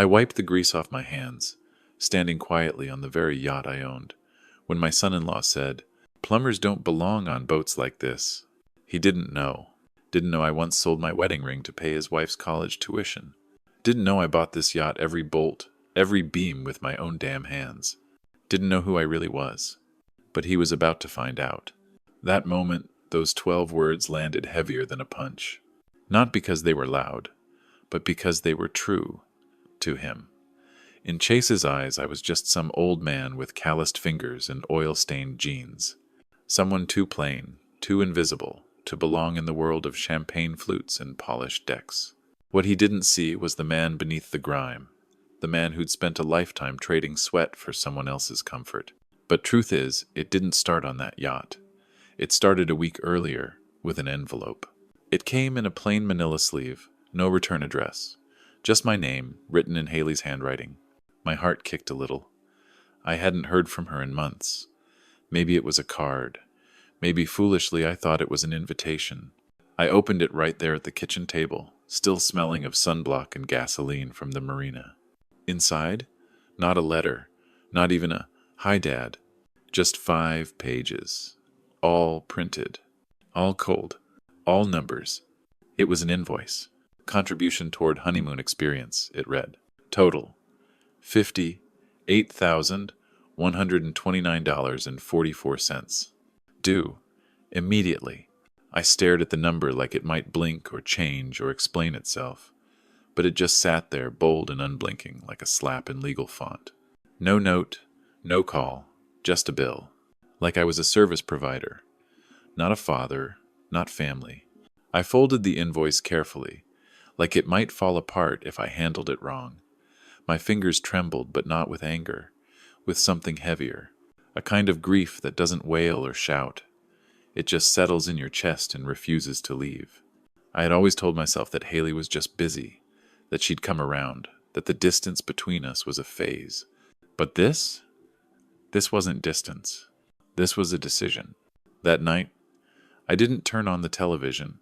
I wiped the grease off my hands, standing quietly on the very yacht I owned, when my son-in-law said, "Plumbers don't belong on boats like this." He didn't know. Didn't know I once sold my wedding ring to pay his wife's college tuition. Didn't know I bought this yacht every bolt, every beam with my own damn hands. Didn't know who I really was. But he was about to find out. That moment, those 12 words landed heavier than a punch. Not because they were loud, but because they were true to him. In Chase's eyes, I was just some old man with calloused fingers and oil-stained jeans. Someone too plain, too invisible, to belong in the world of champagne flutes and polished decks. What he didn't see was the man beneath the grime, the man who'd spent a lifetime trading sweat for someone else's comfort. But truth is, it didn't start on that yacht. It started a week earlier with an envelope. It came in a plain manila sleeve, no return address, just my name, written in Haley's handwriting. My heart kicked a little. I hadn't heard from her in months. Maybe it was a card. Maybe foolishly I thought it was an invitation. I opened it right there at the kitchen table, still smelling of sunblock and gasoline from the marina. Inside, not a letter, not even a "Hi, Dad." Just 5 pages. All printed. All cold. All numbers. It was an invoice. Contribution toward honeymoon experience, it read. Total: $58,129.44. Due immediately. I stared at the number like it might blink or change or explain itself, but it just sat there bold and unblinking like a slap in legal font. No note, no call, just a bill. Like I was a service provider. Not a father, not family. I folded the invoice carefully, like it might fall apart if I handled it wrong. My fingers trembled, but not with anger, with something heavier, a kind of grief that doesn't wail or shout. It just settles in your chest and refuses to leave. I had always told myself that Haley was just busy, that she'd come around, that the distance between us was a phase. But this wasn't distance. This was a decision. That night, I didn't turn on the television,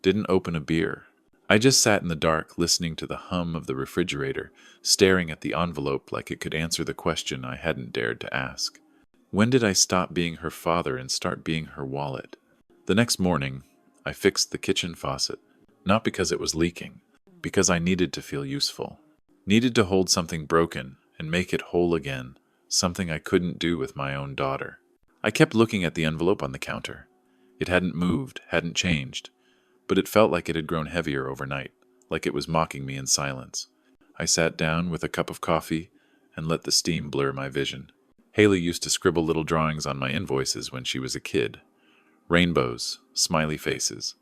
didn't open a beer. I just sat in the dark listening to the hum of the refrigerator, staring at the envelope like it could answer the question I hadn't dared to ask. When did I stop being her father and start being her wallet? The next morning, I fixed the kitchen faucet, not because it was leaking, because I needed to feel useful. Needed to hold something broken and make it whole again, something I couldn't do with my own daughter. I kept looking at the envelope on the counter. It hadn't moved, hadn't changed, but it felt like it had grown heavier overnight, like it was mocking me in silence. I sat down with a cup of coffee and let the steam blur my vision. Haley used to scribble little drawings on my invoices when she was a kid. Rainbows, smiley faces.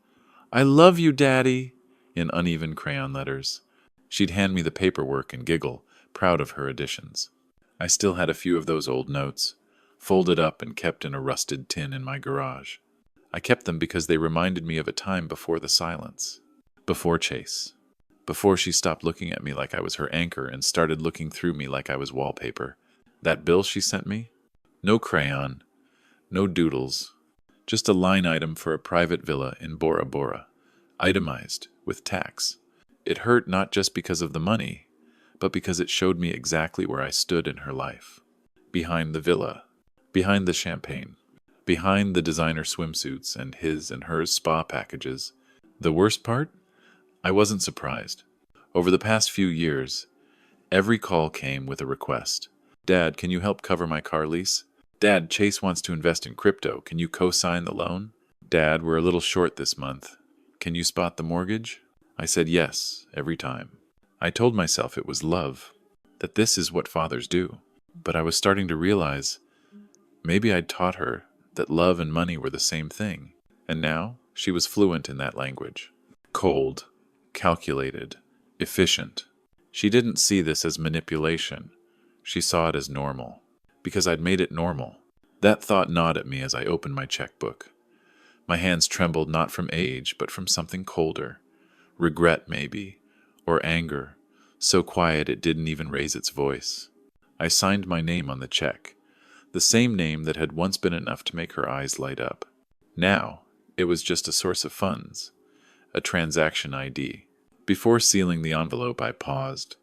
"I love you, Daddy," in uneven crayon letters. She'd hand me the paperwork and giggle, proud of her additions. I still had a few of those old notes, folded up and kept in a rusted tin in my garage. I kept them because they reminded me of a time before the silence. Before Chase. Before she stopped looking at me like I was her anchor and started looking through me like I was wallpaper. That bill she sent me? No crayon, no doodles, just a line item for a private villa in Bora Bora, itemized, with tax. It hurt not just because of the money, but because it showed me exactly where I stood in her life. Behind the villa, behind the champagne, behind the designer swimsuits and his and hers spa packages. The worst part? I wasn't surprised. Over the past few years, every call came with a request. "Dad, can you help cover my car lease?" "Dad, Chase wants to invest in crypto. Can you co-sign the loan?" "Dad, we're a little short this month. Can you spot the mortgage?" I said yes, every time. I told myself it was love, that this is what fathers do. But I was starting to realize maybe I'd taught her that love and money were the same thing, and now she was fluent in that language. Cold, calculated, efficient. She didn't see this as manipulation. She saw it as normal, because I'd made it normal. That thought gnawed at me as I opened my checkbook. My hands trembled not from age, but from something colder. Regret, maybe, or anger, so quiet it didn't even raise its voice. I signed my name on the check, the same name that had once been enough to make her eyes light up. Now, it was just a source of funds, a transaction ID. Before sealing the envelope, I paused,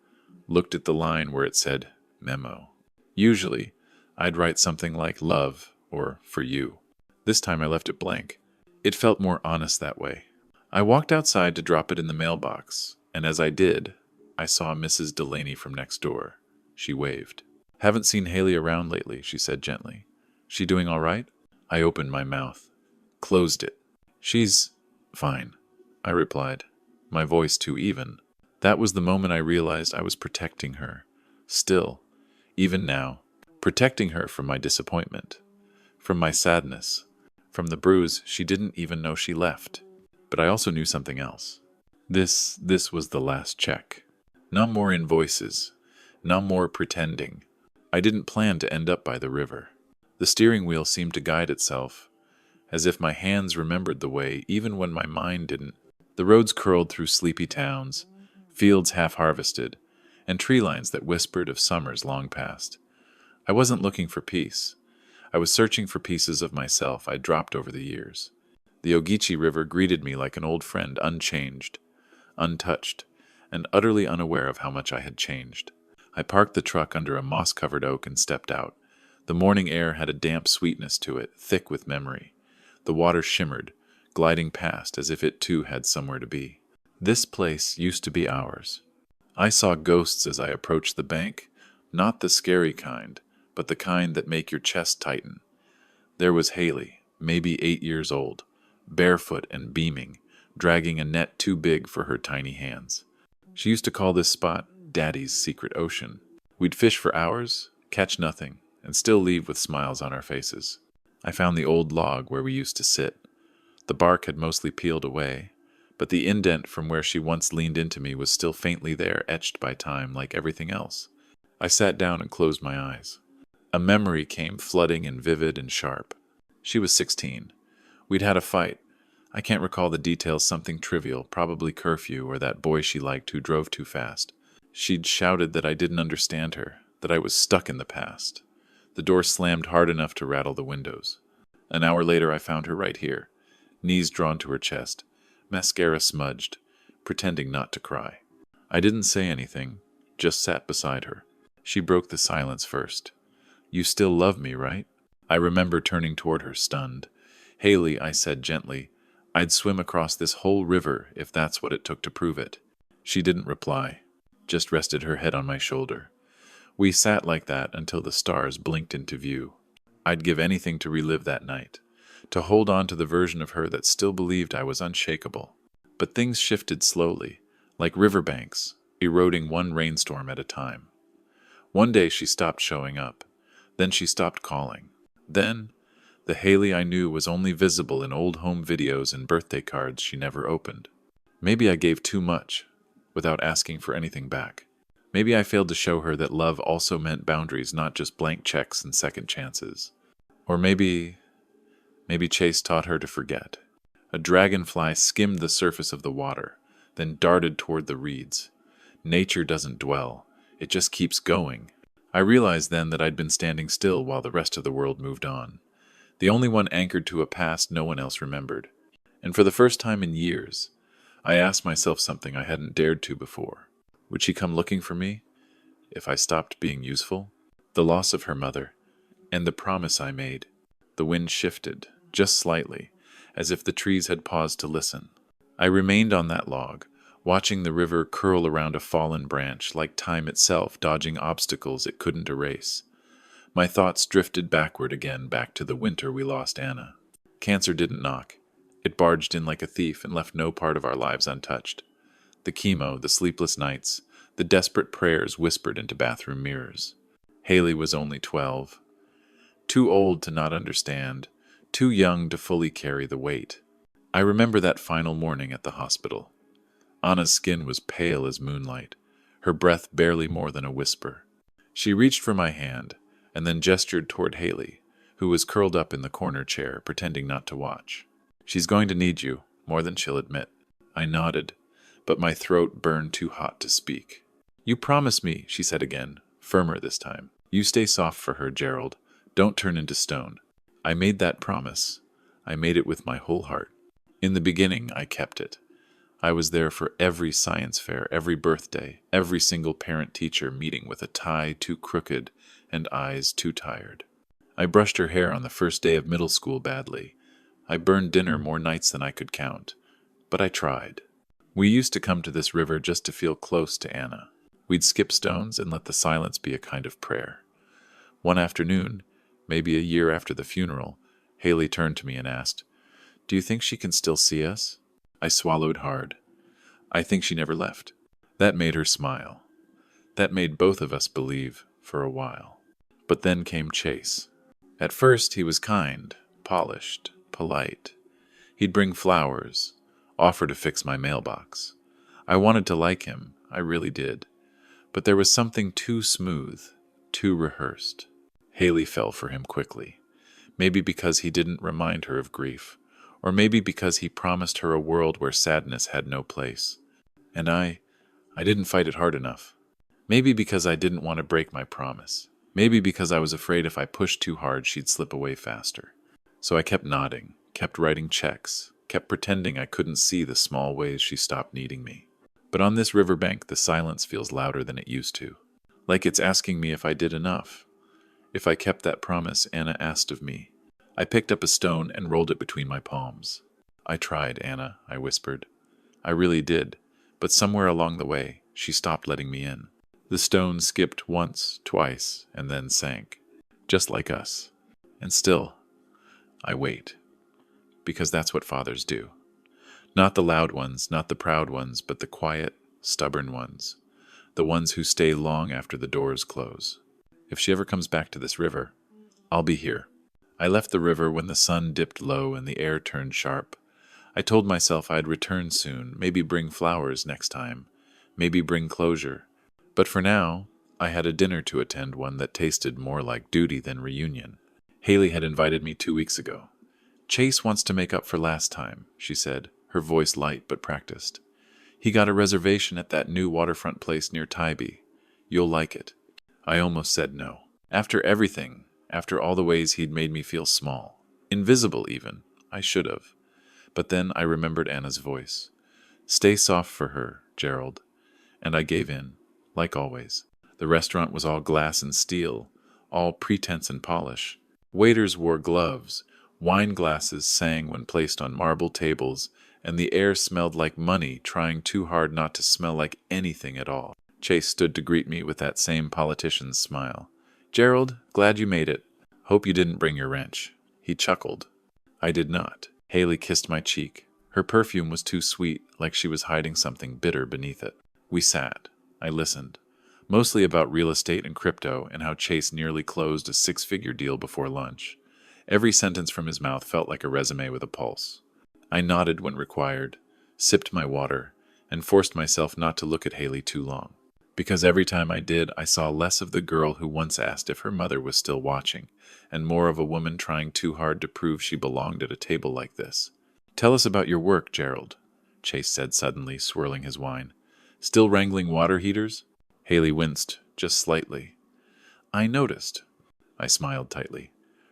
looked at the line where it said memo. Usually, I'd write something like love or for you. This time I left it blank. It felt more honest that way. I walked outside to drop it in the mailbox, and as I did, I saw Mrs. Delaney from next door. She waved. "Haven't seen Haley around lately," she said gently. "She doing all right?" I opened my mouth, closed it. "She's fine," I replied, my voice too even. That was the moment I realized I was protecting her. Still, even now, protecting her from my disappointment, from my sadness, from the bruise she didn't even know she left. But I also knew something else. This was the last check. No more invoices. No more pretending. I didn't plan to end up by the river. The steering wheel seemed to guide itself, as if my hands remembered the way even when my mind didn't. The roads curled through sleepy towns, fields half-harvested, and tree lines that whispered of summers long past. I wasn't looking for peace. I was searching for pieces of myself I'd dropped over the years. The Ogeechee River greeted me like an old friend, unchanged, untouched, and utterly unaware of how much I had changed. I parked the truck under a moss-covered oak and stepped out. The morning air had a damp sweetness to it, thick with memory. The water shimmered, gliding past as if it too had somewhere to be. This place used to be ours. I saw ghosts as I approached the bank, not the scary kind, but the kind that make your chest tighten. There was Haley, maybe 8 years old, barefoot and beaming, dragging a net too big for her tiny hands. She used to call this spot Daddy's secret ocean. We'd fish for hours, catch nothing, and still leave with smiles on our faces. I found the old log where we used to sit. The bark had mostly peeled away, but the indent from where she once leaned into me was still faintly there, etched by time like everything else. I sat down and closed my eyes. A memory came flooding and vivid and sharp. She was 16. We'd had a fight. I can't recall the details, something trivial, probably curfew or that boy she liked who drove too fast. She'd shouted that I didn't understand her, that I was stuck in the past. The door slammed hard enough to rattle the windows. An hour later I found her right here, knees drawn to her chest, mascara smudged, pretending not to cry. I didn't say anything, just sat beside her. She broke the silence first. "You still love me, right?" I remember turning toward her, stunned. "Haley," I said gently, "I'd swim across this whole river if that's what it took to prove it." She didn't reply, just rested her head on my shoulder. We sat like that until the stars blinked into view. I'd give anything to relive that night, to hold on to the version of her that still believed I was unshakable. But things shifted slowly, like riverbanks, eroding one rainstorm at a time. One day she stopped showing up. Then she stopped calling. Then, the Haley I knew was only visible in old home videos and birthday cards she never opened. Maybe I gave too much, without asking for anything back. Maybe I failed to show her that love also meant boundaries, not just blank checks and second chances. Or maybe Chase taught her to forget. A dragonfly skimmed the surface of the water, then darted toward the reeds. Nature doesn't dwell, it just keeps going. I realized then that I'd been standing still while the rest of the world moved on. The only one anchored to a past no one else remembered. And for the first time in years, I asked myself something I hadn't dared to before. Would she come looking for me if I stopped being useful? The loss of her mother, and the promise I made. The wind shifted, just slightly, as if the trees had paused to listen. I remained on that log, watching the river curl around a fallen branch, like time itself dodging obstacles it couldn't erase. My thoughts drifted backward again, back to the winter we lost Anna. Cancer didn't knock. It barged in like a thief and left no part of our lives untouched. The chemo, the sleepless nights, the desperate prayers whispered into bathroom mirrors. Haley was only 12. Too old to not understand, too young to fully carry the weight. I remember that final morning at the hospital. Anna's skin was pale as moonlight, her breath barely more than a whisper. She reached for my hand, and then gestured toward Haley, who was curled up in the corner chair, pretending not to watch. "She's going to need you, more than she'll admit." I nodded, but my throat burned too hot to speak. "You promise me," she said again, firmer this time. "You stay soft for her, Gerald. Don't turn into stone." I made that promise. I made it with my whole heart. In the beginning, I kept it. I was there for every science fair, every birthday, every single parent-teacher meeting with a tie too crooked and eyes too tired. I brushed her hair on the first day of middle school badly. I burned dinner more nights than I could count. But I tried. We used to come to this river just to feel close to Anna. We'd skip stones and let the silence be a kind of prayer. One afternoon, maybe a year after the funeral, Haley turned to me and asked, "Do you think she can still see us?" I swallowed hard. "I think she never left." That made her smile. That made both of us believe for a while. But then came Chase. At first, he was kind, polished, polite. He'd bring flowers, offer to fix my mailbox. I wanted to like him, I really did. But there was something too smooth, too rehearsed. Haley fell for him quickly. Maybe because he didn't remind her of grief, or maybe because he promised her a world where sadness had no place. And I didn't fight it hard enough. Maybe because I didn't want to break my promise. Maybe because I was afraid if I pushed too hard she'd slip away faster. So I kept nodding, kept writing checks, kept pretending I couldn't see the small ways she stopped needing me. But on this riverbank, the silence feels louder than it used to. Like it's asking me if I did enough. If I kept that promise Anna asked of me. I picked up a stone and rolled it between my palms. "I tried, Anna," I whispered. "I really did. But somewhere along the way, she stopped letting me in." The stone skipped once, twice, and then sank. Just like us. And still, I wait. Because that's what fathers do. Not the loud ones, not the proud ones, but the quiet, stubborn ones. The ones who stay long after the doors close. If she ever comes back to this river, I'll be here. I left the river when the sun dipped low and the air turned sharp. I told myself I'd return soon, maybe bring flowers next time, maybe bring closure. But for now, I had a dinner to attend, one that tasted more like duty than reunion. Haley had invited me 2 weeks ago. "Chase wants to make up for last time," she said, her voice light but practiced. "He got a reservation at that new waterfront place near Tybee. You'll like it." I almost said no. After everything, after all the ways he'd made me feel small, invisible even, I should have. But then I remembered Anna's voice. "Stay soft for her, Gerald." And I gave in, like always. The restaurant was all glass and steel, all pretense and polish. Waiters wore gloves, wine glasses sang when placed on marble tables, and the air smelled like money, trying too hard not to smell like anything at all. Chase stood to greet me with that same politician's smile. "Gerald, glad you made it. Hope you didn't bring your wrench." He chuckled. I did not. Haley kissed my cheek. Her perfume was too sweet, like she was hiding something bitter beneath it. We sat. I listened. Mostly about real estate and crypto and how Chase nearly closed a 6-figure deal before lunch. Every sentence from his mouth felt like a resume with a pulse. I nodded when required, sipped my water, and forced myself not to look at Haley too long. Because every time I did, I saw less of the girl who once asked if her mother was still watching, and more of a woman trying too hard to prove she belonged at a table like this. "Tell us about your work, Gerald," Chase said suddenly, swirling his wine. "Still wrangling water heaters?" Haley winced, just slightly. "I noticed." I smiled tightly.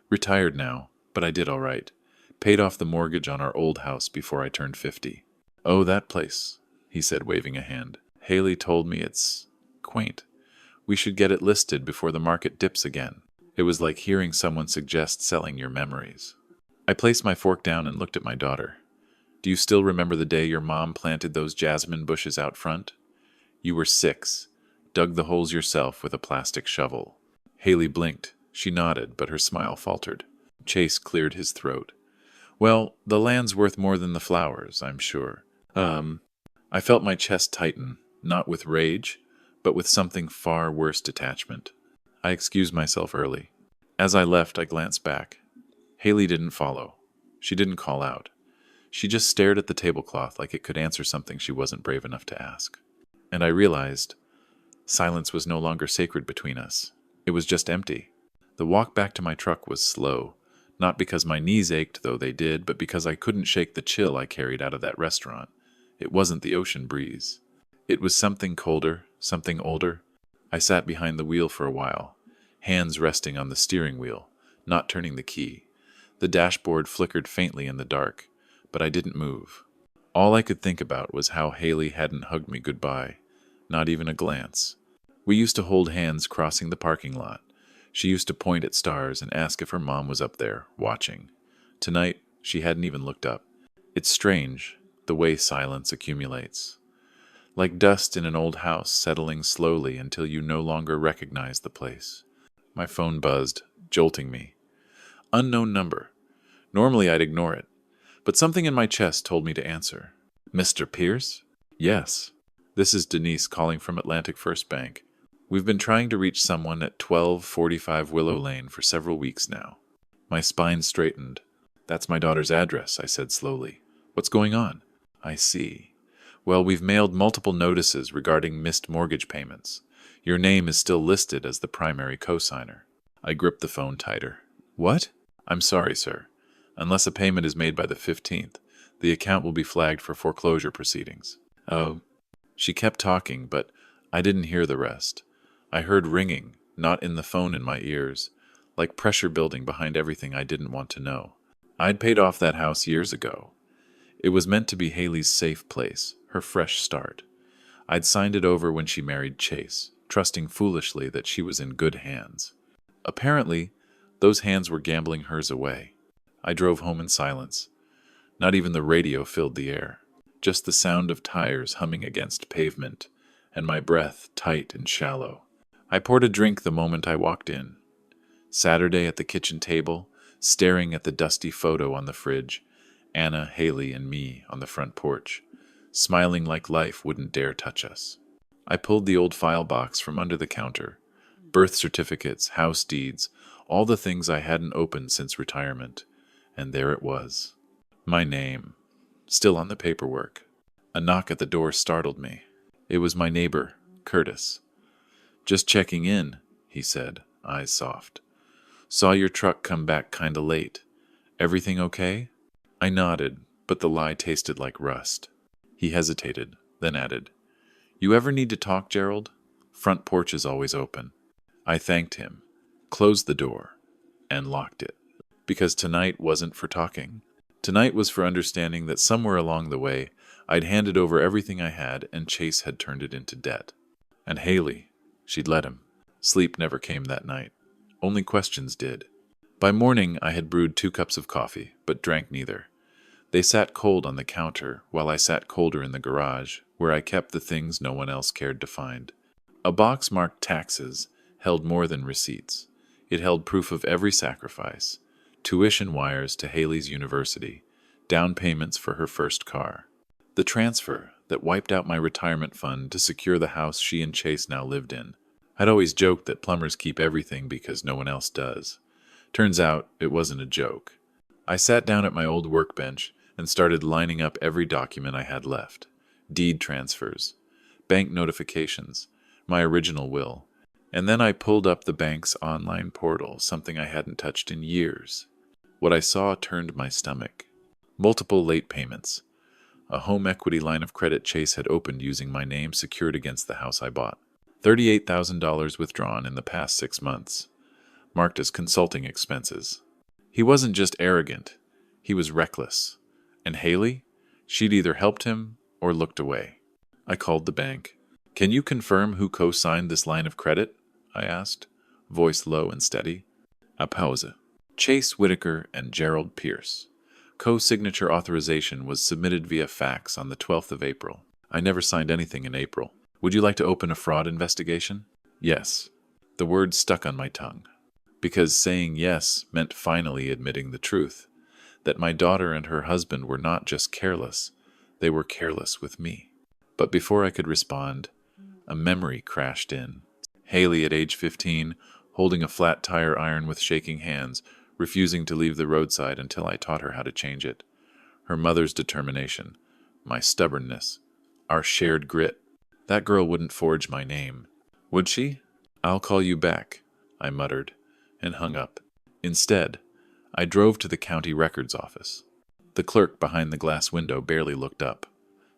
"Retired now, but I did all right. Paid off the mortgage on our old house before I turned 50. "Oh, that place," he said, waving a hand. "Haley told me it's quaint. We should get it listed before the market dips again." It was like hearing someone suggest selling your memories. I placed my fork down and looked at my daughter. "Do you still remember the day your mom planted those jasmine bushes out front? You were 6, dug the holes yourself with a plastic shovel." Haley blinked. She nodded, but her smile faltered. Chase cleared his throat. "Well, the land's worth more than the flowers, I'm sure." I felt my chest tighten, not with rage, but with something far worse detachment. I excused myself early. As I left, I glanced back. Haley didn't follow. She didn't call out. She just stared at the tablecloth like it could answer something she wasn't brave enough to ask. And I realized silence was no longer sacred between us. It was just empty. The walk back to my truck was slow, not because my knees ached, though they did, but because I couldn't shake the chill I carried out of that restaurant. It wasn't the ocean breeze. It was something colder, something older. I sat behind the wheel for a while, hands resting on the steering wheel, not turning the key. The dashboard flickered faintly in the dark, but I didn't move. All I could think about was how Haley hadn't hugged me goodbye, not even a glance. We used to hold hands crossing the parking lot. She used to point at stars and ask if her mom was up there, watching. Tonight, she hadn't even looked up. It's strange, the way silence accumulates. Like dust in an old house settling slowly until you no longer recognize the place. My phone buzzed, jolting me. Unknown number. Normally I'd ignore it, but something in my chest told me to answer. Mr. Pierce? Yes. This is Denise calling from Atlantic First Bank. We've been trying to reach someone at 1245 Willow Lane for several weeks now. My spine straightened. That's my daughter's address, I said slowly. What's going on? I see. Well, we've mailed multiple notices regarding missed mortgage payments. Your name is still listed as the primary cosigner. I gripped the phone tighter. What? I'm sorry, sir. Unless a payment is made by the 15th, the account will be flagged for foreclosure proceedings. Oh. She kept talking, but I didn't hear the rest. I heard ringing, not in the phone in my ears, like pressure building behind everything I didn't want to know. I'd paid off that house years ago. It was meant to be Haley's safe place, her fresh start. I'd signed it over when she married Chase, trusting foolishly that she was in good hands. Apparently, those hands were gambling hers away. I drove home in silence. Not even the radio filled the air, just the sound of tires humming against pavement, and my breath tight and shallow. I poured a drink the moment I walked in. Saturday at the kitchen table, staring at the dusty photo on the fridge, Anna, Haley, and me on the front porch, smiling like life wouldn't dare touch us. I pulled the old file box from under the counter. Birth certificates, house deeds, all the things I hadn't opened since retirement. And there it was. My name, still on the paperwork. A knock at the door startled me. It was my neighbor, Curtis. Just checking in, he said, eyes soft. Saw your truck come back kinda late. Everything okay? I nodded, but the lie tasted like rust. He hesitated, then added, You ever need to talk, Gerald? Front porch is always open. I thanked him, closed the door, and locked it. Because tonight wasn't for talking. Tonight was for understanding that somewhere along the way, I'd handed over everything I had and Chase had turned it into debt. And Haley, she'd let him. Sleep never came that night. Only questions did. By morning, I had brewed 2 cups of coffee, but drank neither. They sat cold on the counter, while I sat colder in the garage, where I kept the things no one else cared to find. A box marked taxes held more than receipts. It held proof of every sacrifice. Tuition wires to Haley's university, down payments for her first car. The transfer that wiped out my retirement fund to secure the house she and Chase now lived in. I'd always joked that plumbers keep everything because no one else does. Turns out it wasn't a joke. I sat down at my old workbench and started lining up every document I had left. Deed transfers, bank notifications, my original will. And then I pulled up the bank's online portal, something I hadn't touched in years. What I saw turned my stomach. Multiple late payments. A home equity line of credit Chase had opened using my name secured against the house I bought. $38,000 withdrawn in the past 6 months, marked as consulting expenses. He wasn't just arrogant, he was reckless. And Haley? She'd either helped him or looked away. I called the bank. Can you confirm who co-signed this line of credit? I asked, voice low and steady. A pause. Chase Whitaker and Gerald Pierce. Co-signature authorization was submitted via fax on the 12th of April. I never signed anything in April. Would you like to open a fraud investigation? Yes. The word stuck on my tongue. Because saying yes meant finally admitting the truth. That my daughter and her husband were not just careless, they were careless with me. But before I could respond, a memory crashed in. Haley at age 15, holding a flat tire iron with shaking hands, refusing to leave the roadside until I taught her how to change it. Her mother's determination, my stubbornness, our shared grit. That girl wouldn't forge my name. Would she? I'll call you back, I muttered, and hung up. Instead, I drove to the county records office. The clerk behind the glass window barely looked up.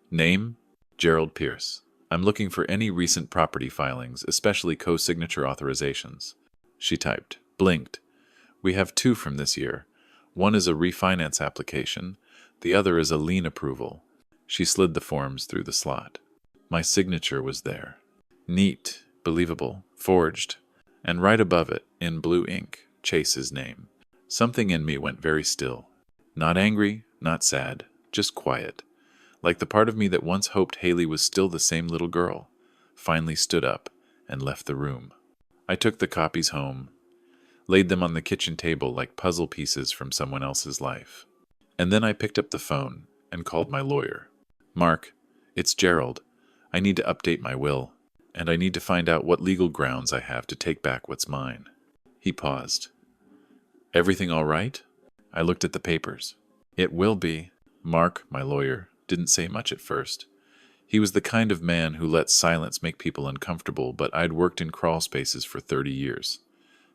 Name? Gerald Pierce. I'm looking for any recent property filings, especially co-signature authorizations. She typed, blinked. We have 2 from this year. One is a refinance application. The other is a lien approval. She slid the forms through the slot. My signature was there. Neat, believable, forged, and right above it, in blue ink, Chase's name. Something in me went very still. Not angry, not sad, just quiet. Like the part of me that once hoped Haley was still the same little girl, finally stood up and left the room. I took the copies home, laid them on the kitchen table like puzzle pieces from someone else's life. And then I picked up the phone and called my lawyer. Mark, it's Gerald. I need to update my will, and I need to find out what legal grounds I have to take back what's mine. He paused. Everything all right? I looked at the papers. It will be. Mark, my lawyer, didn't say much at first. He was the kind of man who lets silence make people uncomfortable, but I'd worked in crawl spaces for 30 years.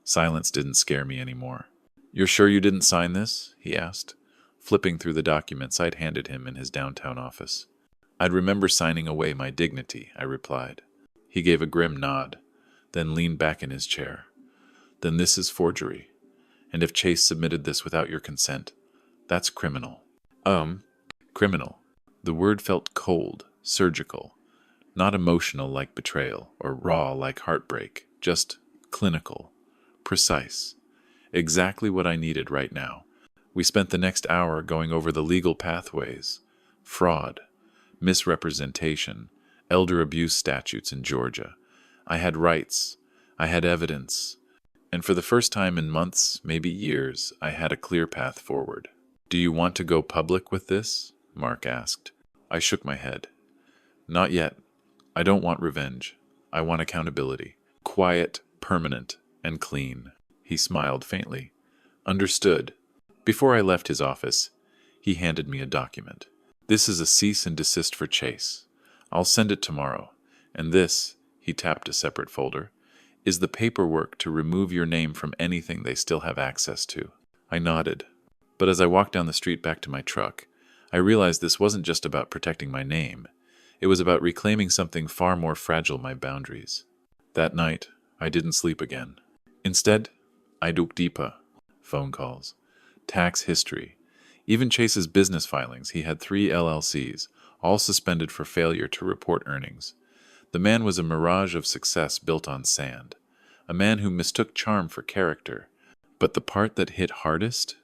Silence didn't scare me anymore. You're sure you didn't sign this? He asked, flipping through the documents I'd handed him in his downtown office. I'd remember signing away my dignity, I replied. He gave a grim nod, then leaned back in his chair. Then this is forgery. And if Chase submitted this without your consent, that's criminal. Criminal. The word felt cold, surgical, not emotional like betrayal or raw like heartbreak, just clinical, precise. Exactly what I needed right now. We spent the next hour going over the legal pathways, fraud, misrepresentation, elder abuse statutes in Georgia. I had rights. I had evidence. And for the first time in months, maybe years, I had a clear path forward. Do you want to go public with this? Mark asked. I shook my head. Not yet. I don't want revenge. I want accountability. Quiet, permanent, and clean. He smiled faintly. Understood. Before I left his office, he handed me a document. This is a cease and desist for Chase. I'll send it tomorrow. And this, he tapped a separate folder, is the paperwork to remove your name from anything they still have access to. I nodded. But as I walked down the street back to my truck, I realized this wasn't just about protecting my name. It was about reclaiming something far more fragile, my boundaries. That night, I didn't sleep again. Instead, I dug deeper. Phone calls, tax history, even Chase's business filings. He had 3 LLCs, all suspended for failure to report earnings. The man was a mirage of success built on sand, a man who mistook charm for character. But the part that hit hardest?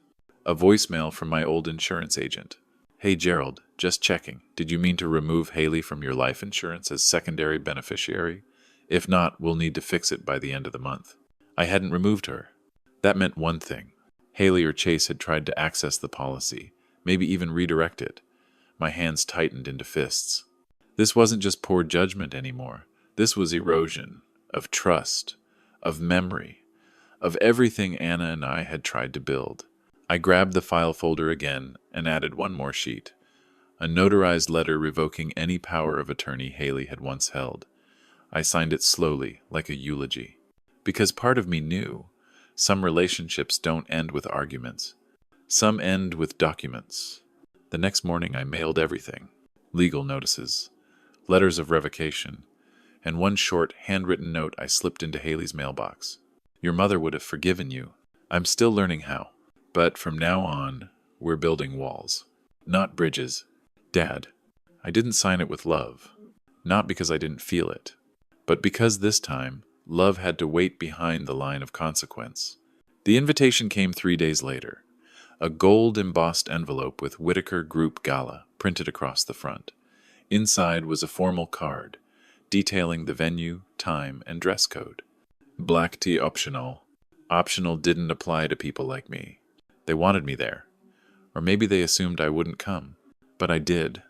A voicemail from my old insurance agent. Hey Gerald, just checking. Did you mean to remove Haley from your life insurance as secondary beneficiary? If not, we'll need to fix it by the end of the month. I hadn't removed her. That meant one thing. Haley or Chase had tried to access the policy, maybe even redirect it. My hands tightened into fists. This wasn't just poor judgment anymore. This was erosion of trust, of memory, of everything Anna and I had tried to build. I grabbed the file folder again and added one more sheet, a notarized letter revoking any power of attorney Haley had once held. I signed it slowly, like a eulogy, because part of me knew some relationships don't end with arguments. Some end with documents. The next morning I mailed everything. Legal notices, letters of revocation, and one short, handwritten note I slipped into Haley's mailbox. Your mother would have forgiven you. I'm still learning how. But from now on, we're building walls, not bridges. Dad, I didn't sign it with love. Not because I didn't feel it, but because this time, love had to wait behind the line of consequence. The invitation came 3 days later. A gold-embossed envelope with Whitaker Group Gala printed across the front. Inside was a formal card, detailing the venue, time, and dress code. Black tea optional. Optional didn't apply to people like me. They wanted me there. Or maybe they assumed I wouldn't come. But I did.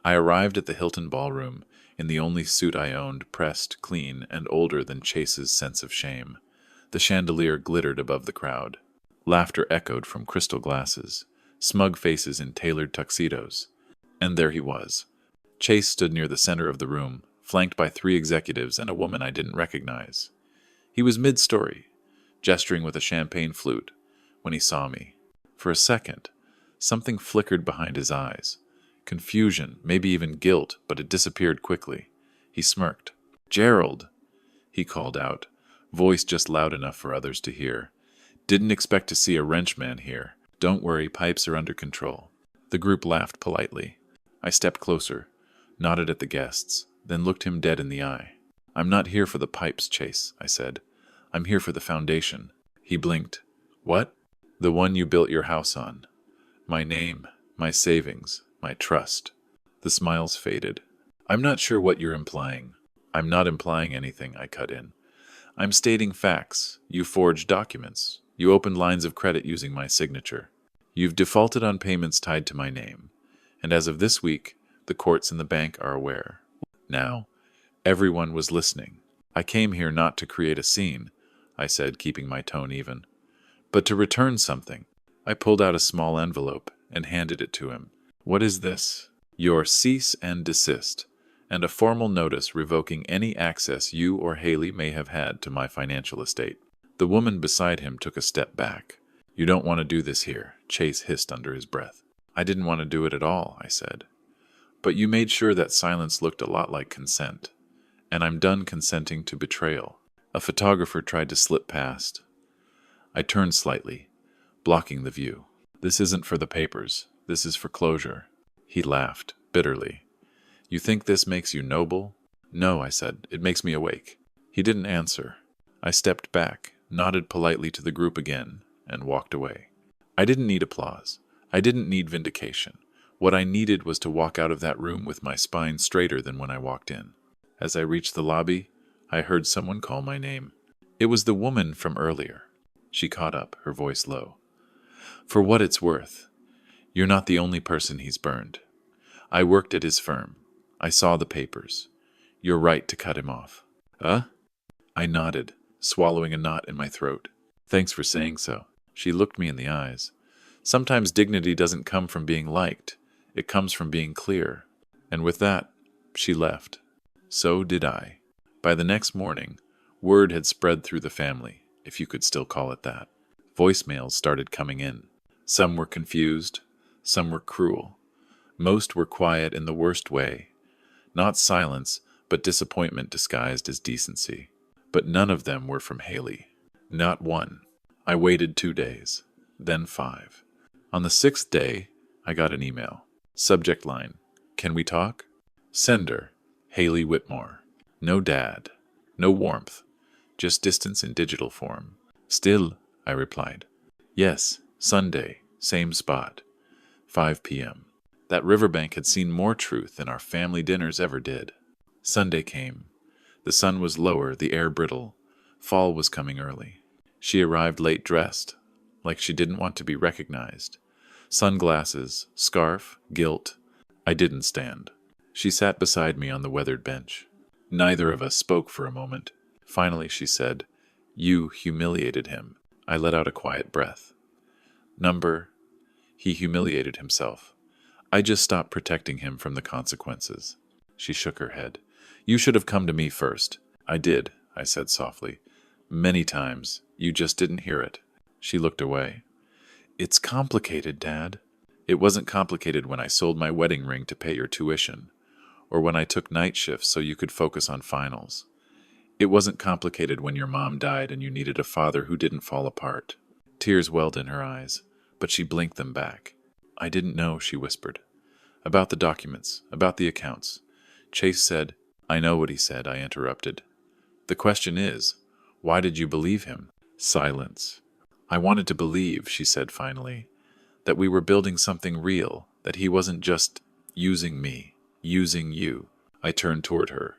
I arrived at the Hilton Ballroom in the only suit I owned, pressed, clean, and older than Chase's sense of shame. The chandelier glittered above the crowd. Laughter echoed from crystal glasses, smug faces in tailored tuxedos. And there he was. Chase stood near the center of the room, flanked by 3 executives and a woman I didn't recognize. He was mid-story, gesturing with a champagne flute, when he saw me. For a second, something flickered behind his eyes. Confusion, maybe even guilt, but it disappeared quickly. He smirked. Gerald, he called out, voice just loud enough for others to hear. Didn't expect to see a wrenchman here. Don't worry, pipes are under control. The group laughed politely. I stepped closer, nodded at the guests, then looked him dead in the eye. "I'm not here for the pipes, Chase," I said. "I'm here for the foundation." He blinked. "What?" "The one you built your house on. My name, my savings, my trust." The smiles faded. "I'm not sure what you're implying." "I'm not implying anything," I cut in. "I'm stating facts. You forged documents. You opened lines of credit using my signature. You've defaulted on payments tied to my name. And as of this week, the courts and the bank are aware." Now, everyone was listening. "I came here not to create a scene," I said, keeping my tone even, "but to return something." I pulled out a small envelope and handed it to him. "What is this?" "Your cease and desist, and a formal notice revoking any access you or Haley may have had to my financial estate." The woman beside him took a step back. "You don't want to do this here," Chase hissed under his breath. "I didn't want to do it at all," I said. "But you made sure that silence looked a lot like consent, and I'm done consenting to betrayal." A photographer tried to slip past. I turned slightly, blocking the view. "This isn't for the papers. This is for closure." He laughed, bitterly. "You think this makes you noble?" "No," I said. "It makes me awake." He didn't answer. I stepped back, nodded politely to the group again, and walked away. I didn't need applause. I didn't need vindication. What I needed was to walk out of that room with my spine straighter than when I walked in. As I reached the lobby, I heard someone call my name. It was the woman from earlier. She caught up, her voice low. "For what it's worth, you're not the only person he's burned. I worked at his firm. I saw the papers. You're right to cut him off." "Huh?" I nodded, swallowing a knot in my throat. "Thanks for saying so." She looked me in the eyes. "Sometimes dignity doesn't come from being liked. It comes from being clear." And with that, she left. So did I. By the next morning, word had spread through the family, if you could still call it that. Voicemails started coming in. Some were confused, some were cruel. Most were quiet in the worst way. Not silence, but disappointment disguised as decency. But none of them were from Haley. Not one. I waited 2 days, then 5. On the 6th day, I got an email. Subject line: "Can we talk?" Sender: Haley Whitmore. No dad. No warmth. Just distance in digital form. "Still," I replied. "Yes, Sunday, same spot, 5 p.m. That riverbank had seen more truth than our family dinners ever did. Sunday came. The sun was lower, the air brittle. Fall was coming early. She arrived late dressed, like she didn't want to be recognized. Sunglasses, scarf, guilt. I didn't stand. She sat beside me on the weathered bench. Neither of us spoke for a moment. Finally she said, "You humiliated him." I let out a quiet breath. Number: He humiliated himself. I just stopped protecting him from the consequences. She shook her head. "You should have come to me first." "I did," I said softly. "Many times. You just didn't hear it." She looked away. "It's complicated, Dad." "It wasn't complicated when I sold my wedding ring to pay your tuition, or when I took night shifts so you could focus on finals. It wasn't complicated when your mom died and you needed a father who didn't fall apart." Tears welled in her eyes, but she blinked them back. "I didn't know," she whispered. "About the documents, about the accounts. Chase said—" "I know what he said," I interrupted. "The question is, why did you believe him?" Silence. "I wanted to believe," she said finally, "that we were building something real, that he wasn't just using me, using you." I turned toward her.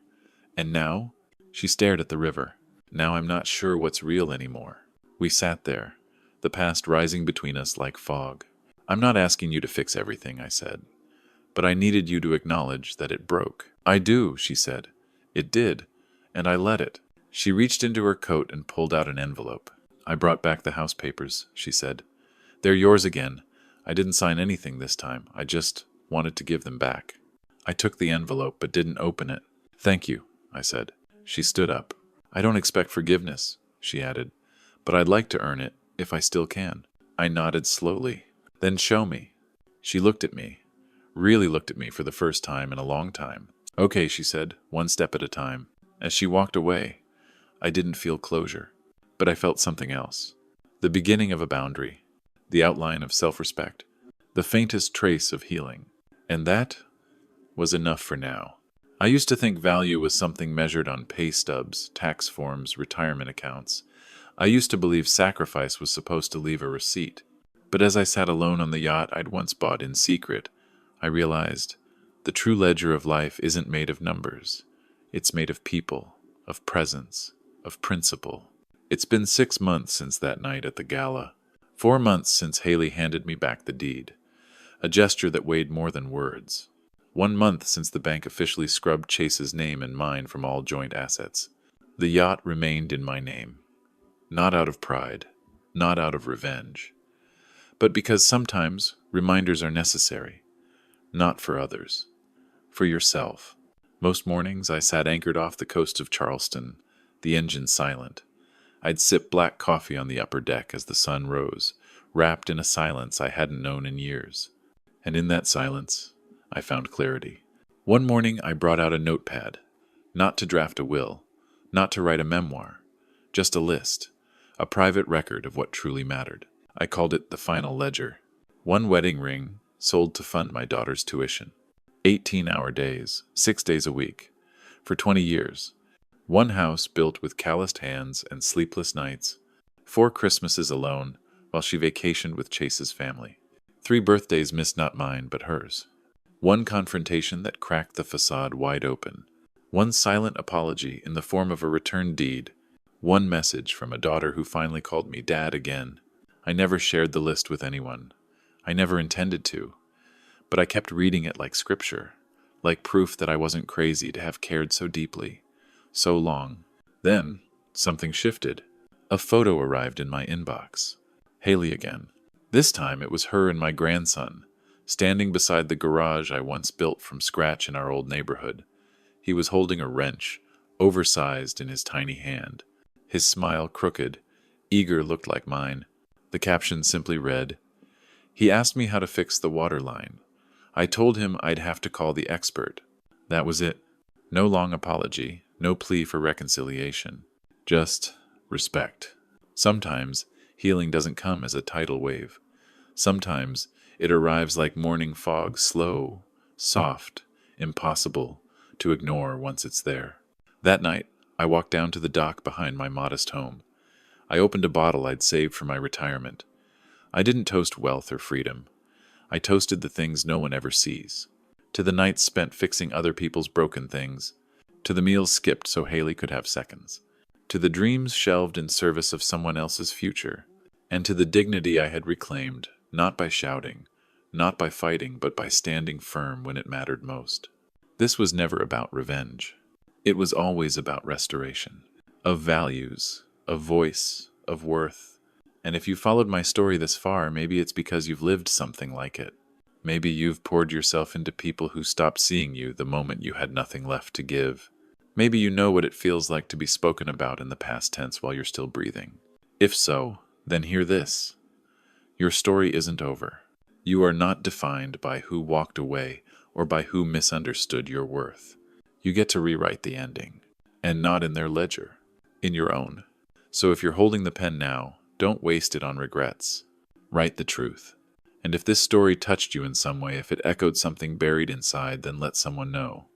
"And now?" She stared at the river. "Now I'm not sure what's real anymore." We sat there, the past rising between us like fog. "I'm not asking you to fix everything," I said, "but I needed you to acknowledge that it broke." "I do," she said. "It did, and I let it." She reached into her coat and pulled out an envelope. "I brought back the house papers," she said. "They're yours again. I didn't sign anything this time. I just wanted to give them back." I took the envelope but didn't open it. "Thank you," I said. She stood up. "I don't expect forgiveness," she added, "but I'd like to earn it, if I still can." I nodded slowly. "Then show me." She looked at me, really looked at me for the first time in a long time. "Okay," she said, "one step at a time." As she walked away, I didn't feel closure, but I felt something else. The beginning of a boundary, the outline of self-respect, the faintest trace of healing. And that was enough for now. I used to think value was something measured on pay stubs, tax forms, retirement accounts. I used to believe sacrifice was supposed to leave a receipt. But as I sat alone on the yacht I'd once bought in secret, I realized the true ledger of life isn't made of numbers. It's made of people, of presence, of principle. It's been 6 months since that night at the gala. 4 months since Haley handed me back the deed, a gesture that weighed more than words. 1 month since the bank officially scrubbed Chase's name and mine from all joint assets. The yacht remained in my name. Not out of pride, not out of revenge, but because sometimes reminders are necessary. Not for others, for yourself. Most mornings I sat anchored off the coast of Charleston, the engine silent. I'd sip black coffee on the upper deck as the sun rose, wrapped in a silence I hadn't known in years. And in that silence, I found clarity. One morning I brought out a notepad, not to draft a will, not to write a memoir, just a list, a private record of what truly mattered. I called it the final ledger. 1 wedding ring sold to fund my daughter's tuition. 18-hour days, 6 days a week, for 20 years. 1 house built with calloused hands and sleepless nights. 4 Christmases alone while she vacationed with Chase's family. 3 birthdays missed, not mine, but hers. 1 confrontation that cracked the facade wide open. 1 silent apology in the form of a return deed. 1 message from a daughter who finally called me Dad again. I never shared the list with anyone. I never intended to. But I kept reading it like scripture, like proof that I wasn't crazy to have cared so deeply, so long. Then, something shifted. A photo arrived in my inbox. Haley again. This time it was her and my grandson, standing beside the garage I once built from scratch in our old neighborhood. He was holding a wrench, oversized in his tiny hand. His smile crooked, eager looked like mine. The caption simply read, "He asked me how to fix the water line. I told him I'd have to call the expert." That was it. No long apology, no plea for reconciliation. Just respect. Sometimes healing doesn't come as a tidal wave. Sometimes it arrives like morning fog, slow, soft, impossible to ignore once it's there. That night, I walked down to the dock behind my modest home. I opened a bottle I'd saved for my retirement. I didn't toast wealth or freedom. I toasted the things no one ever sees. To the nights spent fixing other people's broken things. To the meals skipped so Haley could have seconds. To the dreams shelved in service of someone else's future. And to the dignity I had reclaimed, not by shouting, not by fighting, but by standing firm when it mattered most. This was never about revenge. It was always about restoration. Of values, of voice, of worth. And if you followed my story this far, maybe it's because you've lived something like it. Maybe you've poured yourself into people who stopped seeing you the moment you had nothing left to give. Maybe you know what it feels like to be spoken about in the past tense while you're still breathing. If so, then hear this. Your story isn't over. You are not defined by who walked away or by who misunderstood your worth. You get to rewrite the ending, and not in their ledger, in your own. So if you're holding the pen now, don't waste it on regrets. Write the truth. And if this story touched you in some way, if it echoed something buried inside, then let someone know.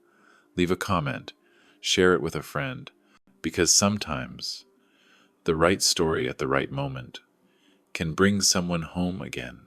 Leave a comment. Share it with a friend. Because sometimes the right story at the right moment can bring someone home again.